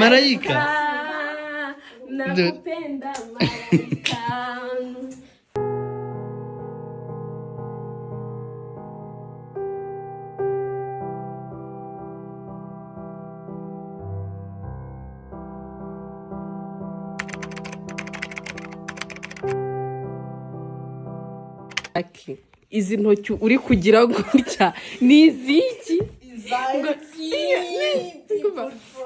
Malaika. Nakupenda malaika. Izi ntoki uri kugira gutya ni iziki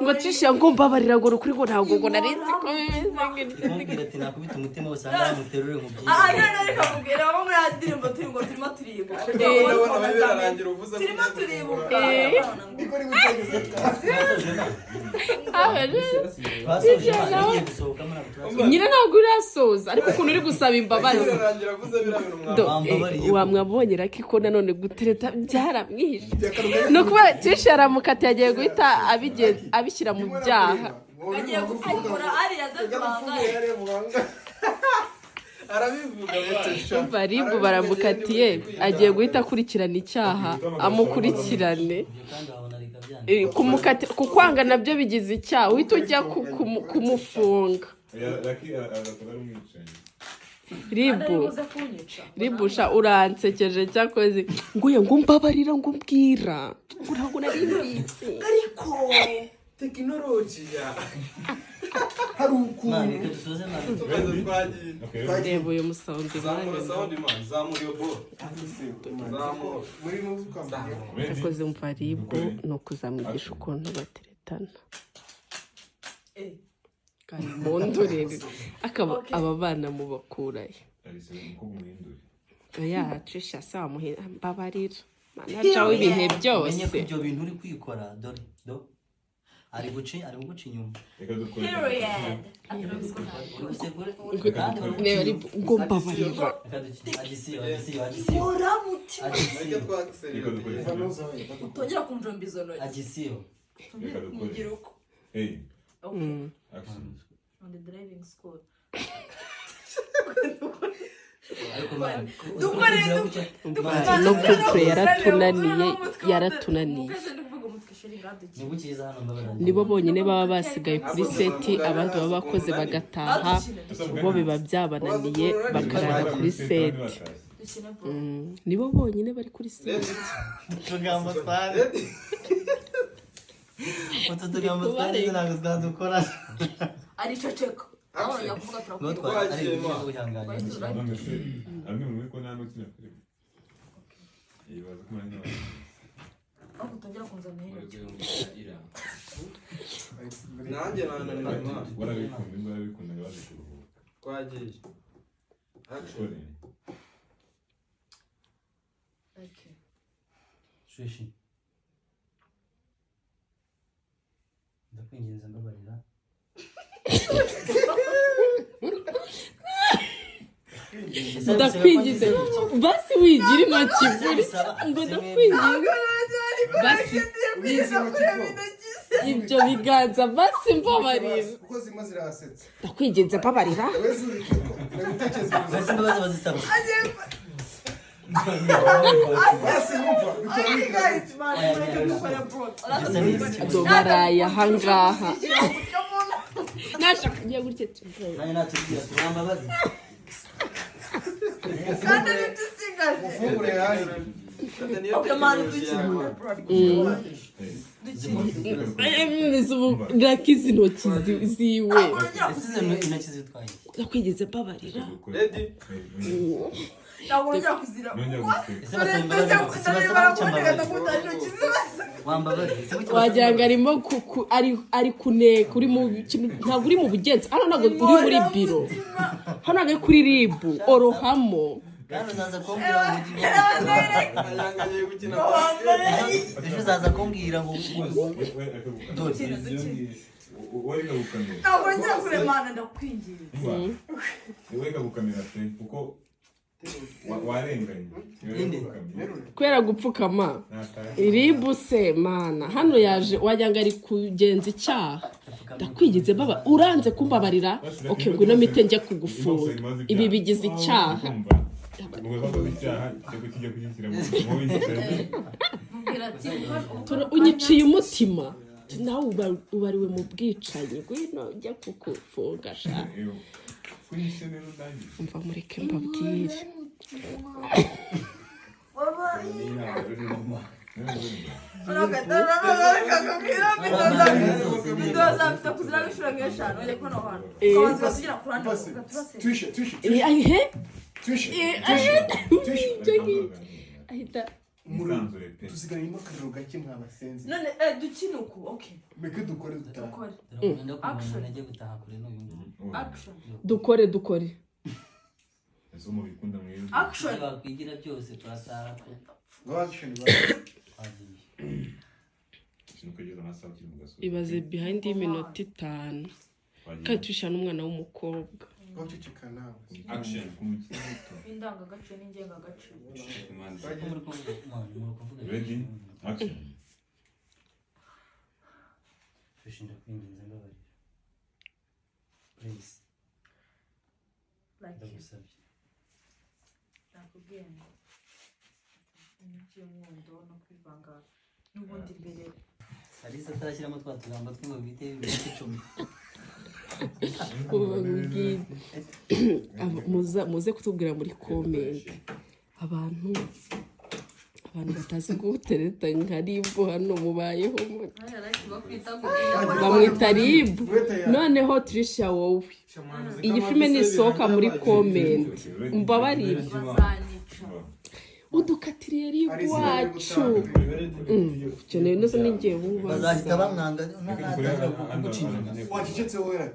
ngo cisha ngo mbabarira ngo rukuri ngo ntabwo ngo narinzi ko Mubwira ati nakubita umutima wose anga muterure mu byiza. None reka mubwira abo muri adirimbo turi ngo turimo turibuka. Turimo turibuka. Niko uri gutegeza. nyine ntabwo urasoza ariko ukuntu uri gusaba imbabazi wamwabonye ko nanone gutereta byaramwihishe no kuba cisha aramukati yagiye guhita abishyira mu byaha Agiye gufungura ariya zatangaye. Arabivuga batisha. Baribu baramukatiye agiye guhita akurikirana icyaha amukurikirane kumukati kukwanga nabyo bigize icyaha uhita ujya kumufunga Ribusha uransekeje cyakoze nguye ngo mbabarira ngo mbwira ntabwo nari mbizi Ariko tekinolojiya hari ukuntu reba uyu musawundi yakoze mva ribu ni ukuzamwigisha ukuntu bateretana mundurire aba bana mubakurayo yacisha sawa mbabarira nacaho ibihe byose Menye ko ibyo bintu uri kwikora dore ari guca inyuma ngo mbabarira Utongera kumjomba izo ntoki. agisiyo Mugira uko. On the driving school. no couple yaratunaniye nibo bonyine baba basigaye kuri seti abandi baba bakoze bagataha bo biba byabananiye bakarara kuri seti nibo bonyine bari kuri seti tugambo twari tugambo twari ntabwo twadukora Ari ceceka. Aho yakuvuga turakuvuga. Aho utongera kunzana hino. nanjye nananirwa warabikunda baje kuruhuka twagiye actually Okay. Swishi ndakwinginze mbabarira ndakwingize basi wigira intoki buri ngo ndakwingize basi ibyo biganza basi mbabarira kuko zimwe zirasetsa ndakwingize mbabarira basi mbabazi bazisaba baraye ahangaha nashaka kugiye gutya nani natubwira turambabazi Kandi nitusigaje. ufungure hari Okay man ndakiza intoki ziwe ese intoki zitwaye ndakwingize mbabarira ready ntabwo njya kuzira. ese basaba wambabazi wagira ngo arimo ari kuneka uri mu kintu ntabwo uri mu bugenzi hano ntabwo uri muri biro hano ntabwo uri kuri ribu orohamo kandi uzaza kumbwira ngo yangaye gukina ejo uzaza kumbwira ngo ntabwo njya kuremana ndakwinginze. weka gukamera pe kuko warenganye kubera gupfukama ribu se mana hano yaje wagira ngo ari kugenza icyaha ndakwingize baba uranze kumbabarira okay ngwino mite njya kugufunga ibi bigize icyaha unyiciye umutima nawe ubariwe mu bwicanyi ngwino ujya kukufunga sha Kwisi rero ndani. umva mureke mbabwire ahita tusigaranye akariro gake mwabasenzi none dukine uku okay meke dukore dutaha dukore ndakunda umuntu najye gutaha kure n'uyu action dukore Ese mu bikunda mwiza. action bakwigira byose turataha go action twagiye Ikintu kugeza amasaha kiri mu gasozi. ibaze behind y'iminota 5 kandi tushana umwana w'umukobwa go cicika nawe Action kumukino muto. indangagaciro n'ingengagaciro muri kuvuga Ready? Action. Twishinda kwinginze mbabarira please like ndagusabye nakubwiye ngo imiti y'umuhondo no kwivanga n'ubundi mbere Alisa atarashyiramo twa tugambo tw'ingo bwite ibintu 10 muze kutubwira muri comment abantu batazi gutereta nka ribu hano mubayeho bamwita ribu noneho Trisha wowe iyi filime nisohoka muri comment mbabarira udukatiriye ribu wacu cyane nose ningiye buba bazahita bamwanga wacecetse wowe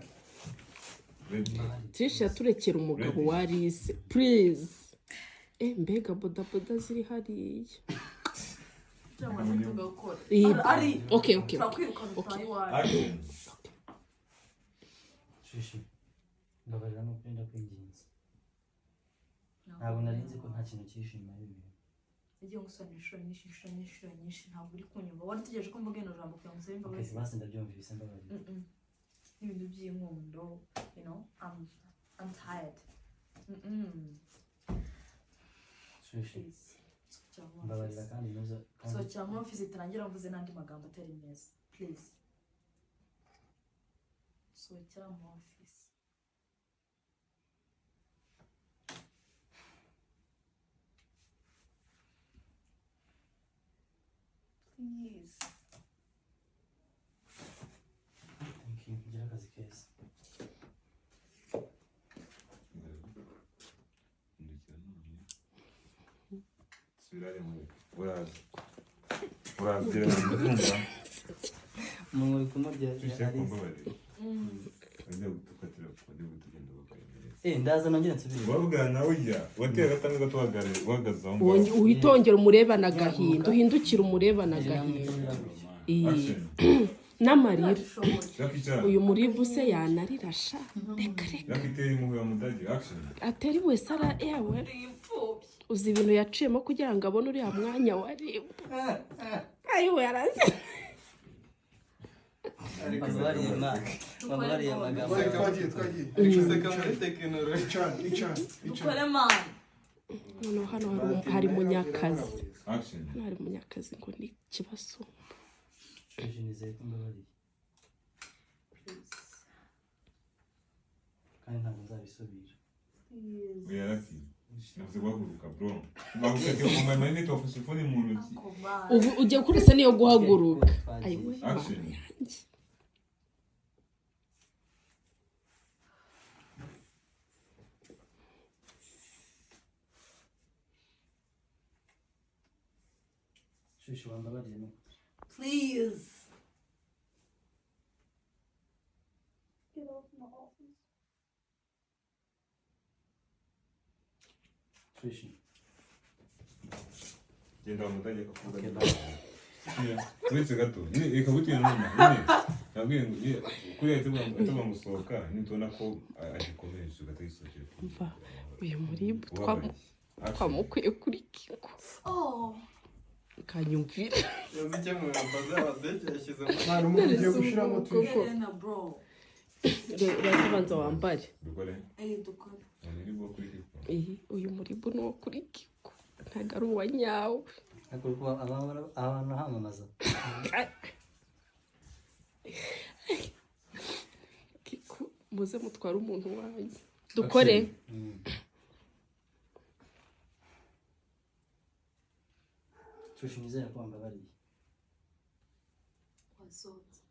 Trisha turekera umugabo wa Alice please mbega bodaboda ziri hariya ari okay twakwirukana utayi wawe Action. Shishi mbabarira no kwenda kwinginze ntabwo nari nzi ko nta kintu cyishima ibi igiye gusana inshuro nyinshi ntabwo uri kunyumva wari utegereje ko mvuga ino jambo kugira ngo usabe imbabazi basi ndabyumvise mbabarira n'ibintu by'inkundo you know I'm tired Shishi mbabarira kandi nuza so cyangwa office itarangira mvuze n'andi magambo atari meza please so cyangwa office please thank you kugira akazi keza Urabyera ndumva. umuntu uri kumurya Twishe Alice kumbabarira. Wajya gutukatira kode gutugenda bakwemereza. ndaza nongera nsubire Wabugana ujya watera gatanga gatwagare wagaza aho ngaho. uhitongera umurebana agahinda uhindukira umurebana agahinda Action. n'amarira Yakicara. uyu muribu se yanarira sha reka Yakitera impuhwe wa mudage. Action. atari wese ara yawe imfubyi uzi ibintu yaciyemo kugira ngo abone uriya mwanya wa ribu ayiwe yarazi bamubariye amagambo twagiye Guseka muri tekinoloji. dukore man noneho hano hari munyakazi Action. hano hari munyakazi ngo ni kibasumba Shishi nizeye ko mbabariye kandi ntabwo nzabisubira Yarati. Navuze guhaguruka bro. Bahuka cyo mu mama ni tofuse fone mu ntoki. ubu ugiye kurisa niyo guhaguruka ayiwe Action. Shishi wambabariye no please get off my office Shishi Genda wa mudage akavuga. Okay, Uretse gato. Reka butiye numa. Nabwiye ngo kuriya tuba musohoka nitubona ko agikomeje gatayisokera. mva uyu muribu twamukwiye kuri kiko kanyumvira Yazi icyo mu mbaza abadege yashyize mu mwana umuntu ugiye gushiramo Koko. Elena bro urabanza wambare Dukore. dukore Ni bwo kuri kiko. uyu muribu ni uwo kuri kiko ntabwo ari uwa nyawe abantu hamamaza muze mutware umuntu wanjye dukore Shusho nizera ko wambabariye. wasohotse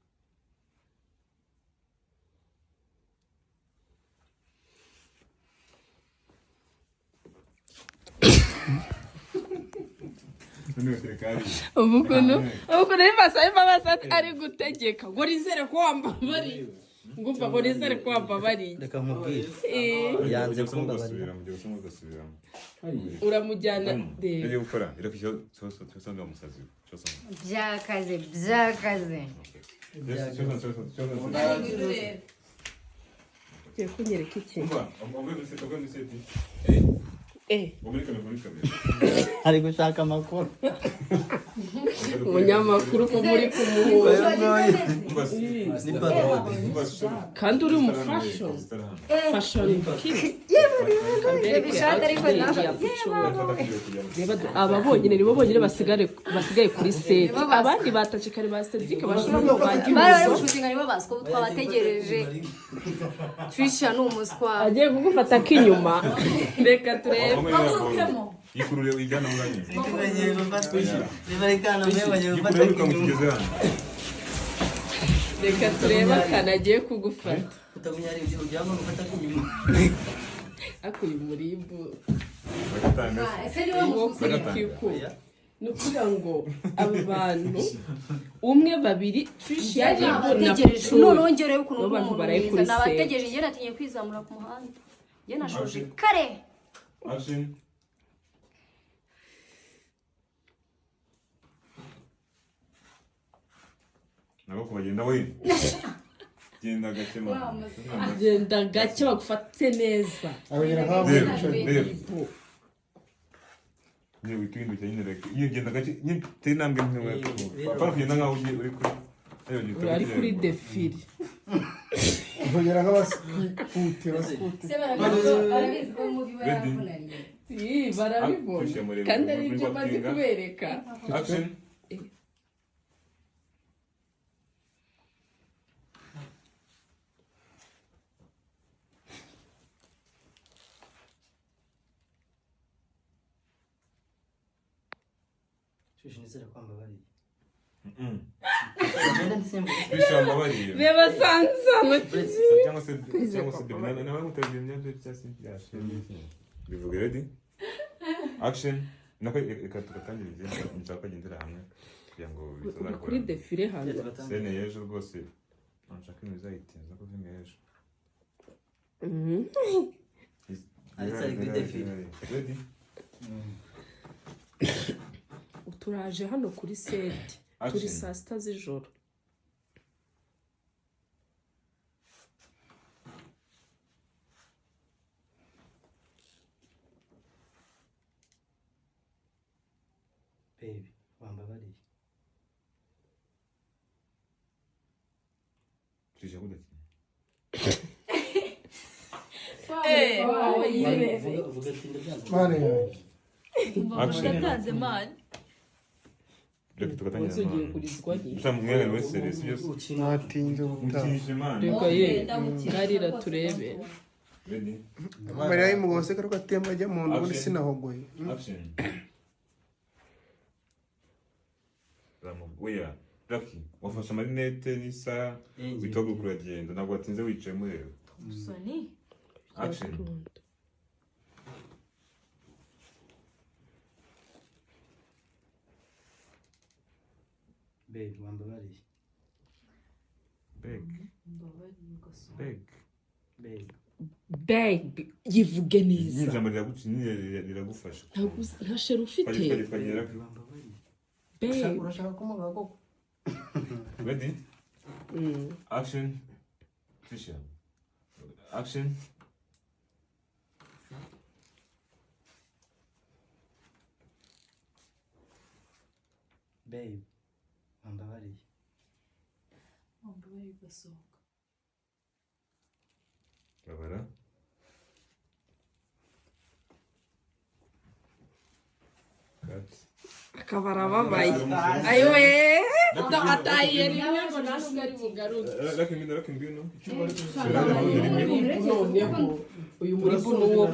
None serikali. ubu nibasaba imbabazi ari gutegeka ngo nizere ko wambabariye ngumva ngo nizere ko wambabariye Reka nkubwire. Yanze kumbabarira. Mugiye gusoma ugasubiramo. uramujyana Iri gukora irakisho cyose ndo musazi. Cyose. byakaze ugiye kunyereka iki Umva, ubwo duseti. Muri kamera. Ari gushaka amakuru. umunyamakuru ko muri kumuhura Ni parodi. kandi uri mu fashion Bishaka ariko aba bonyine nibo bonyine basigaye kuri seti abandi batacikari ba Cedric bashobora no bari bagiye gushutinga nibo basiko twabategereje Trisha ni umuswa agiye kugufata k'inyuma reka turebe hagurukemo Yikurure wijana nganye. Ikimenyero mfatwisha. Nibarekana mwewe Yikurure ukamukigeze hano. reka turebe akana agiye kugufata Utamenya ari ibyo ujyamo gufata kunyuma. akuye umurimbu Bagatanga. ese niwe mufuzi ni ukuvuga ngo aba bantu umwe babiri Trish yagiye kubona nabategereje none wongerewe ukuntu Abo bantu umuntu baraye mwiza kuri nabategereje njye natinye kwizamura ku muhanda njye nashoje kare Action. Nabo kubagenda we. Genda gake mama. genda gake bagufate neza abagera nk'abo Reba. Niyo wikindu cyane reka. Iyo genda gake teri nambwe ntewe. Papa kugenda nkaho ugiye uri kuri. ari kuri defile abagera nk'abasikute basikute. se barabizi ko mubi baravunaniye barabibona kandi ari ibyo maze kubereka Action. Shusho nizera ko wambabariye. Mm. Agenda ndisembuye. Bishamba bariye. reba sansano Cyangwa se nawe mutabye imyanda cyase byashe. Bivuga ready? Action. Nako ikatangira igenda nshaka kugendera hamwe kugira ngo uri kuri defile hano sene y'ejo rwose nshaka ibintu bizayitinza ko vimwe y'ejo. Ari kuri defile. Ready? turaje hano kuri seti turi saa sita z'ijoro Baby, wambabariye. Tuje kudakina. Vuga tinda byanze. Mane yanjye. Action. ndatanze mani Reka tugatangira. ugiye kurizwa nyine Utamwere wese resi byose. Natinze gutaha. Mukije man. reka ye ngarira turebe Ready? Mariya y'umugabo se karuka atemba ajya mu nda ubundi sinahogoye. Action. Oya, Lucky, wafashe amarinete n'isaha witoga kuragenda ntabwo watinze wicaye mureba. musoni Action. Baby, wambabariye. Beg. mbabariye ugasoma Beg. Baby. babe yivuge neza N'ijambo riragufasha. nta sheri ufite Twagera. Wambabariye. babe Urashaka kumubaga koko? Ready? Action. Trisha. Action. Baby, wambabariye. mbabariye ugasohoka Babara. Cut. akabara babaye ayowe atahiye rimwe ngo ntabwo ari bugaruke noneho uyu muribu ni uwo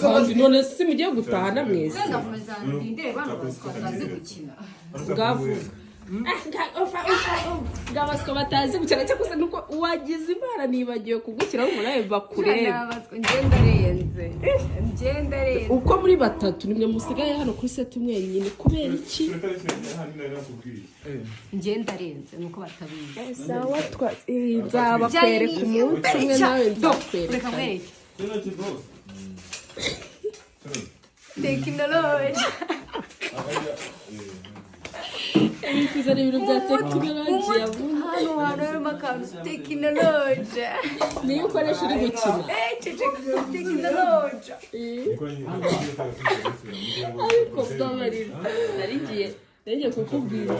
kandi none si mugiye gutahana mwese ngabaswa batazi gukina cyangwa se nuko wagize imana nibagiwe kugukiraho umuntu bakurebe uko muri batatu nimwe musigaye hano kuri seti mwenyine kubera iki ngendarenze nuko batabizi sawa nzabakwereka umunsi umwe nawe nzakwereka tekinoloji kuzana ibintu bya tekinoloji hano harimo akantu tekinoloji niyo ukoresha uri gukina tekinoloji ariko bwabarira narigiye kukubwira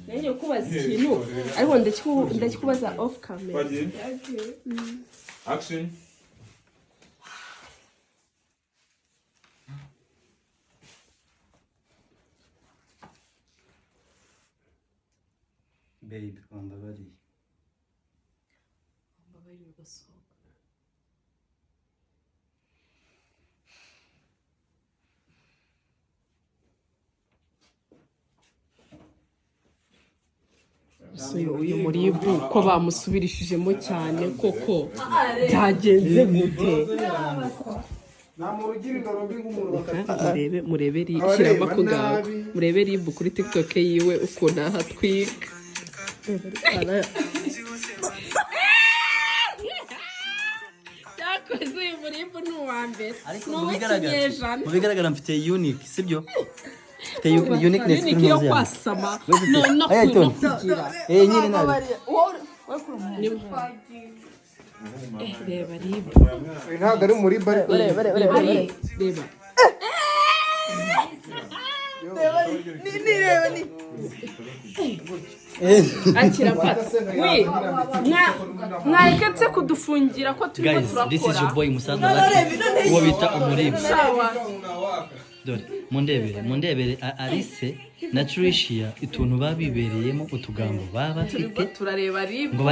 narigiye kukubaza ikintu ariko ndakikubaza off camera. Action. Babe, wambabariye. Wambabariye ugasohoka. uyu muribu ko bamusubirishijemo cyane koko byagenze gute murebe shyiramo ako ngaho murebe ribu kuri tiktok yiwe ukuntu ahatwika cyakoze uyu muribu ni uwa mbere ni uw'ikinyejana mu bigaragara mfite unique sibyo uniqueness kuri yo kwasama no kugira nyine nabi reba ribu ntabwo ari muri bare reba akira pata we mwareketse kudufungira ko turimo turakora this is your boy Musaza uwo bita umuribu dore mundebere Alice na Tricia ituntu babibereyemo utugambo baba bafite turareba ribu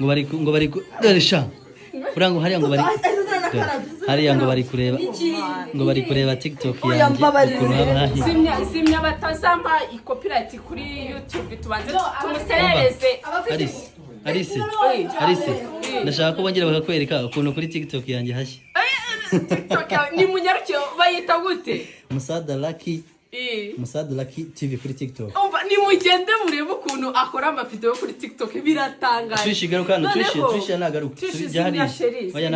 ngo bari dore sha urango hariya ngo bari kureba TikTok yanjye ukuntu babahiye simya batazama copyright kuri YouTube tubanze tumuserereze Alice ndashaka ko bongera bakakwereka ukuntu kuri TikTok yanjye hashye TikTok ni munyarukiye bayita gute Musaza Lucky TV kuri TikTok ni mugende murebe ukuntu akora amavideo kuri TikTok biratangaje Trishigaruka Tricia nagaruka oya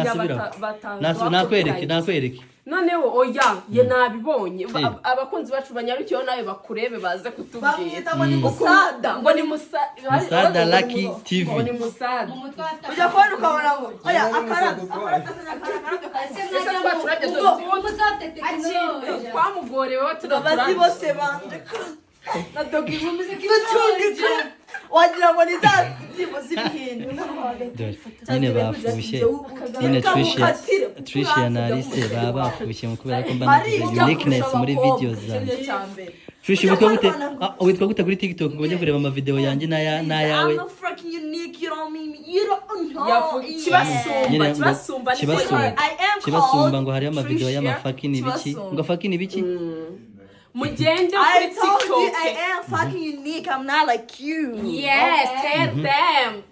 nakwereke noneho oya ye nabibonye abakunzi bacu banyarukiyeho nawe bakurebe baze kutubwira Musada ngo ni Musaza Lucky TV ngo ni Musada ujya kubona ukabona ngo oya akara twamugorewe abazi bose bandika na dogi muziki n'utundi wagira ngo ni za ndirimbo z'ibihinde nyine bafushye nyine Tricia na Alice bafushye mu kubera ko mbanagize uniqueness muri videos zanjye Tricia witwa gute kuri TikTok ngo bajye kureba ama video yanjye n'ayawe kibasumba ngo hariyo ama video y'amafakini biki ngo fakini biki mugende kuri TikTok I am fucking unique. I'm not like you. Yes, tell them.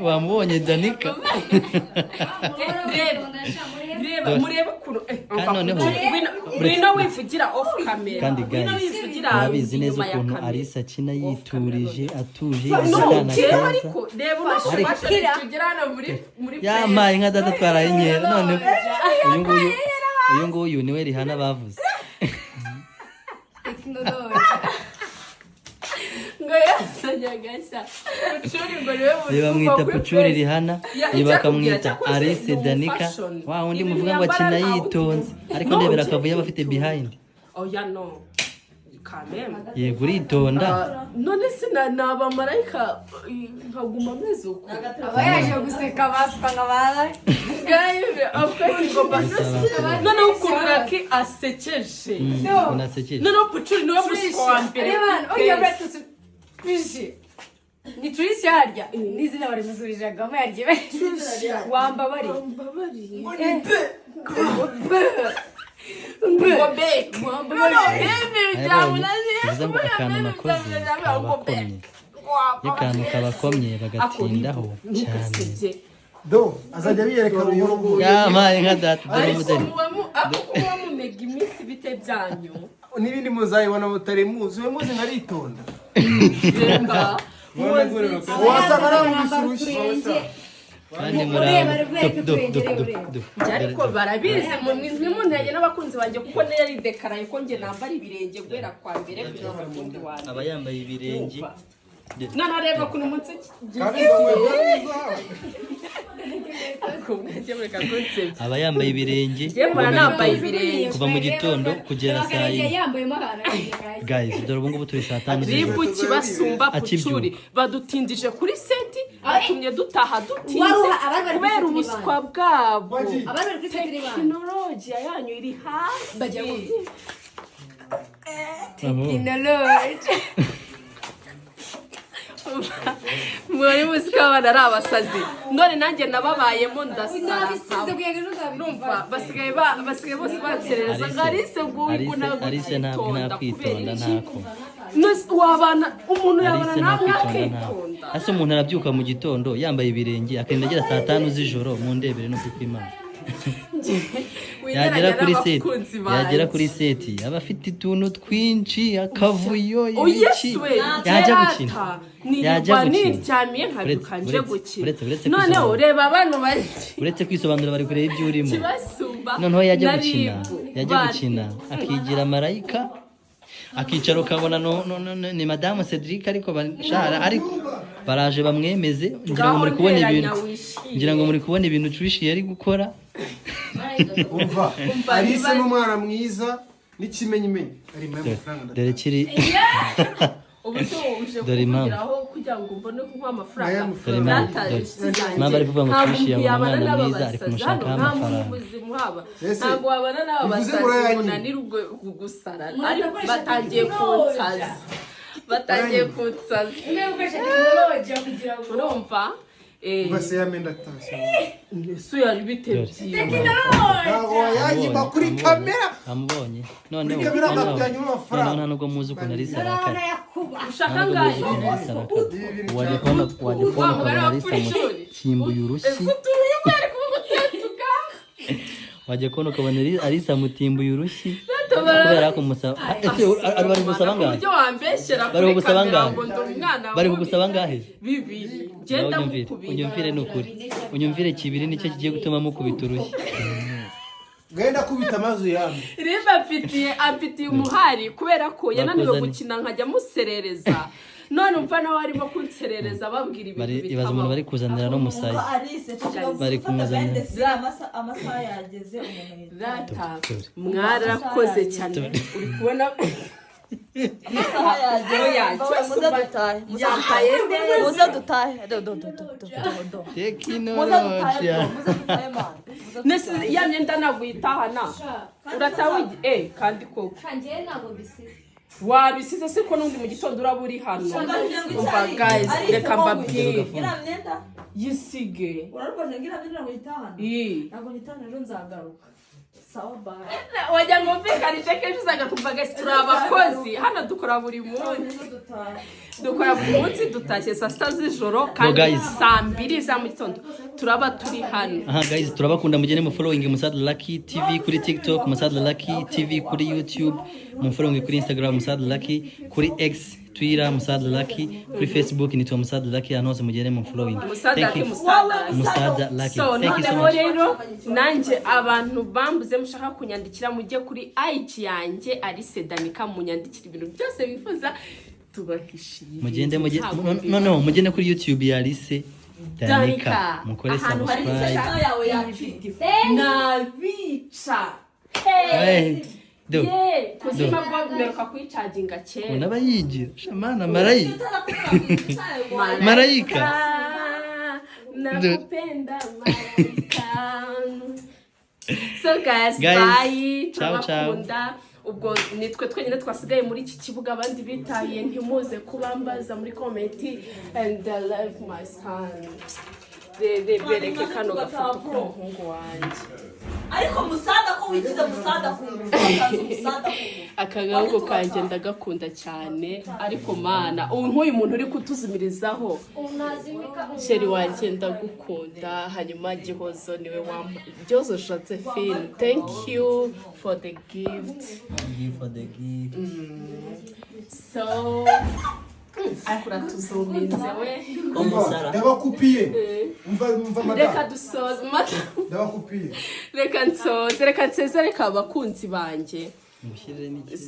wamubonye Danica reba murebe ukuntu wivugira off camera kandi guys murabizi neza ukuntu Alice akina yiturije atuje ariko reba yamaye nka data twaraye inkera none uyu nguyu niwe Rihanna bavuze ngo yasanyagasha Pucuri ngo niwe bamwita Pucuri Rihanna bakamwita Alice Danica wa undi muvuga ngo akina yitonze ariko ndebera akavuye abafite behind oya no kameme yego uritonda none se ni abamarayika nkaguma ameze uko aba yaje guseka baswa nk'abara noneho ukuntu ki asekeje unasekeje noneho pucuri niwe muswa wa mbere Tricia ni Tricia harya n'izina barimusubirijagamo yaryo wambabariye bivuze ngo akantu nakoze kabakomye iyo akantu kabakomye bagatindaho cyane do azajya biyereka uyu yamaye nka data dore umudeni kuba mumega iminsi bite byanyu n'ibindi muzayibona mutari muzi we muzi nkaritonda wasanga namusurushye kandi muraba ariko barabizi umuntu yagiye n'abakunzi banjye kuko niyo ari dekaraye ko njye nambara ibirenge guhera kwa mbere kugeza ku wundi wanjye aba yambaye ibirenge none areba ukuntu umunsi aba yambaye ibirenge yemura nambaye ibirenge kuva mu gitondo kugera saa yine guys dore ubu ngubu turi saa 5 ribu kibasumba pucuri badutindije kuri seti batumye dutaha dutinze kubera ubuswa bwabo tekinolojiya yanyu iri hasi tekinoloji muri muzika abana ari abasazi none nanjye nababayemo ndasara numva basigaye bose bakerereza ngo arise arise ntabwo nakwitonda ntako wabana umuntu yabana nawe akitonda ase umuntu arabyuka mu gitondo yambaye ibirenge akagenda agera saa 5 z'ijoro mu ndebere no kwimana yagera kuri seti aba afite utuntu twinshi akavuyo ibiki yajya gukina noneho ureba abantu bari uretse kwisobanura bari kureba ibyo urimo noneho yajya gukina akigira marayika akicara ukabona ni madamu Cedric ariko baraje bamwemeze ngira ngo muri kubona ibintu Tricia yari gukora umva Alice n'umwana mwiza n'ikimenyimenyi ari mu mafaranga dore kiri dore impamvu kugira ngo mbone kuba amafaranga mama ari kuvuga ngo Tricia umwana mwiza ari kumushaka amafaranga ntabwo wabana n'abasazi munanira ubwo gusara ariko batangiye kunsaza urumva base yamenda tasha Yesu yari bitebye ntabwo yagiba kuri kamera amubonye noneho nta nubwo muzi ukuntu ari saraka ushaka ngayo wajya kubona Larissa mutimbuye urushyi wajya kubona ukabona Larissa mutimbuye urushyi kubera ko musaba bari gusaba ngahe bari kugusaba ngahe bibiri genda unyumvire n'ukuri unyumvire kibiri nicyo kigiye gutuma mukubita urushyi genda kubita amazu yamwe riba amfitiye umuhari kubera ko yananiwe gukina nkajya muserereza none umva nawe arimo kunserereza babwira ibintu ibaza umuntu bari kuzanira no musayi bari kumuzanira amasaha yageze rata mwarakoze cyane uri kubona amasaha yageze muze dutahe tekinolojiya ya myenda ntabwo uyitahana uratawe kandi koko wabisize siko n'undi mu gitondo uraba uri hano umva guys reka mbabwire yisige urarwaje ngira ngo yitahana ntabwo nitahana rero nzagaruka sawa bye wajya ngo mvikanishe kenshi usanga kumvaga turi abakozi hano dukora buri munsi dutashye saa 6 z'ijoro kandi saa 2 za mu gitondo turaba turi hano guys turabakunda mugene mu following Musad Lucky TV kuri TikTok Musad Lucky TV kuri YouTube mu following kuri Instagram Musad Lucky kuri X Twitter Musad Lucky kuri Facebook nitwa Musad Lucky anose mugene mu following thank you Musad Lucky so thank you so much rero nanje abantu bambuze mushaka kunyandikira mujye kuri IG yanjye Alice Danika munyandikira ibintu byose bifuza tubahishiye mugende no mugende kuri YouTube ya Alice Danika mukore subscribe yawe yafite nabica do ye kusima bwo mperuka kuyicaginga kera unaba yigira shamana marayika Malaika. nakupenda malaika so guys Guys, bye ciao, ciao. turabakunda ubwo nitwe twenyine twasigaye muri iki kibuga abandi bitahiye ntimuze kubambaza muri komenti and I love my son bereke kano gafoto k'umuhungu wanjye ariko musada ko wigize musada ku musada akagahungu kanjye ndagakunda cyane ariko mana nk'uyu muntu uri kutuzimirizaho sheri wanjye ndagukunda hanyuma gihozo niwe wampa gihozo Josephine thank you for the gift so akura tuzuminze we ndabakupiye umva reka dusoze ndabakupiye reka nseze reka abakunzi banjye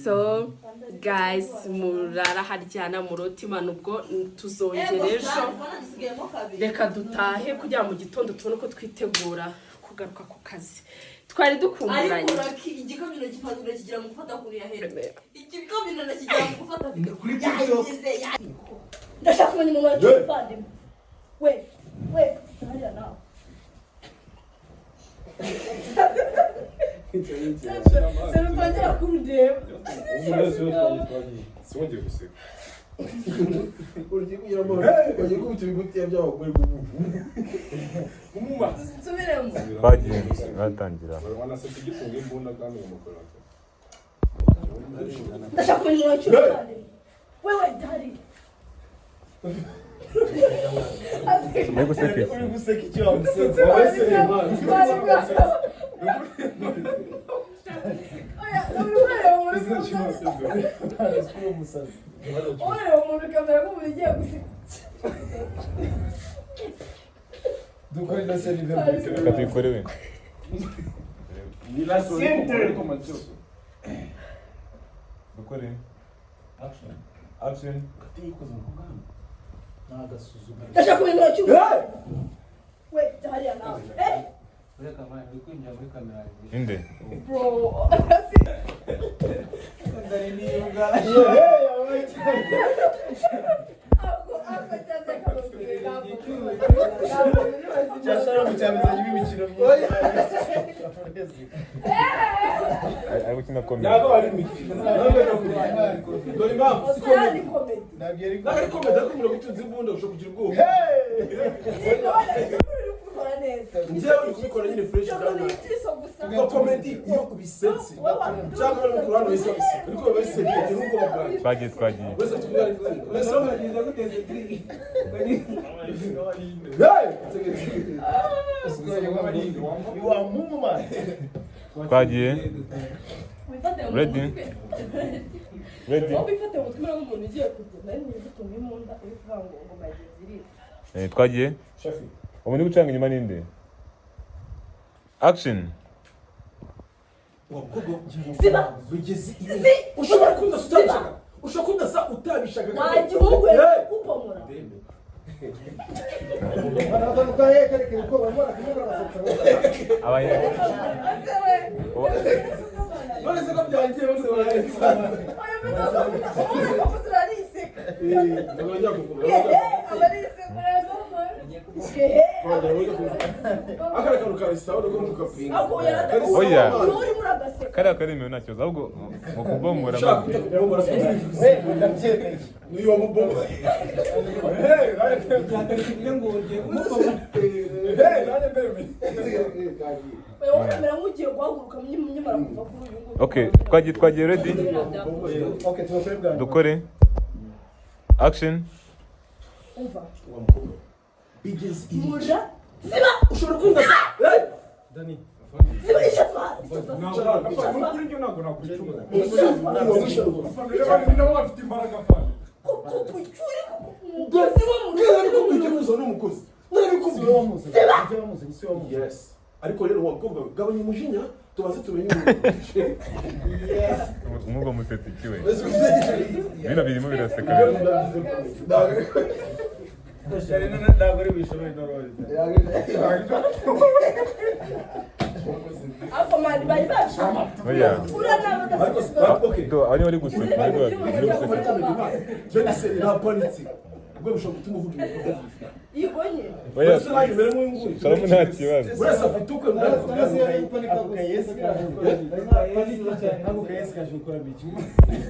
so guys murara haryana murotimana ubwo tuzongera ejo reka dutahe kugira mu gitondo tubone uko twitegura kugaruka ku kazi twari dukumburanye ariko igikamyo gifatira kigira mu gufata kuri ya here igikamyo nakigira mu gufata kuri ndashaka kumenya umuntu w'ifandi we hariya nawe Sema kurudeba. Siwongeye guseka. urye kugira ngo bagiye kubita ibigutiya by'abagore umuma Subiremo. Bagiye batangira. Wanasetse igifunga imbunda kandi umukora. Ndashaka kumenya umuntu w'ifandi. Wewe dari. Uri guseka iki? uri guseka icyo wamusetse wese dukorera serivisi Reka tuyikore we. Dukore. Action. Ndashaka kumenya umuntu w'ifandi. We hariya nawe. Inde. Bro. Ari gukina komedi. Twagiye. Twagiye. Ready? Twagiye. Umuntu uri gucanga inyuma ninde? Action. ushobora kudasa utabishaka kupomora. Oya. Kariya karemewe nta kibazo ahubwo mu kubomora Okay, twagiye ready? Dukore. Action. ushobora kundasa Dani ariko rero wabwumva gabanya umujinya tubaze tumenye umugabo musetse ikiwe bino birimo biraseka ntabwo ari bishoboye Ako mani bari bashaka. Oya. Ura nabo Okay. Do ari wari guseka ari wari. Je dis la politique. Ubwo bishobora gutuma uvuga ibintu. Ibonye. Oya. Mbere mu nguri. Salamu nta kibazo. Urasa afite ukwe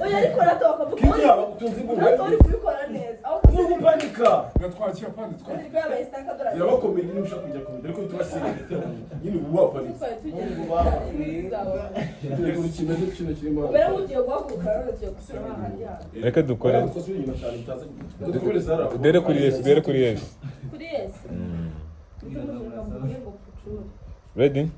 Oya ariko rato bakavuga. Kinya utunzi ngo Uri kubikora neza. Aho Nugu panika. Gatwakira pande twakira. Uri baba istaka dora. Iraba komedi n'ushaka kujya komedi ariko tubasira. Nyine ubu wa panika. Twari tugeze. Rego kimeze kino kirimo. Mbere mugiye guhaguruka rero tugiye gusura ahandi hantu. Reka dukore. Twasubira inyuma cyane utaza. Dukore zara. Udere kuri Yesu, udere kuri Yesu. Kuri Yesu. Ready?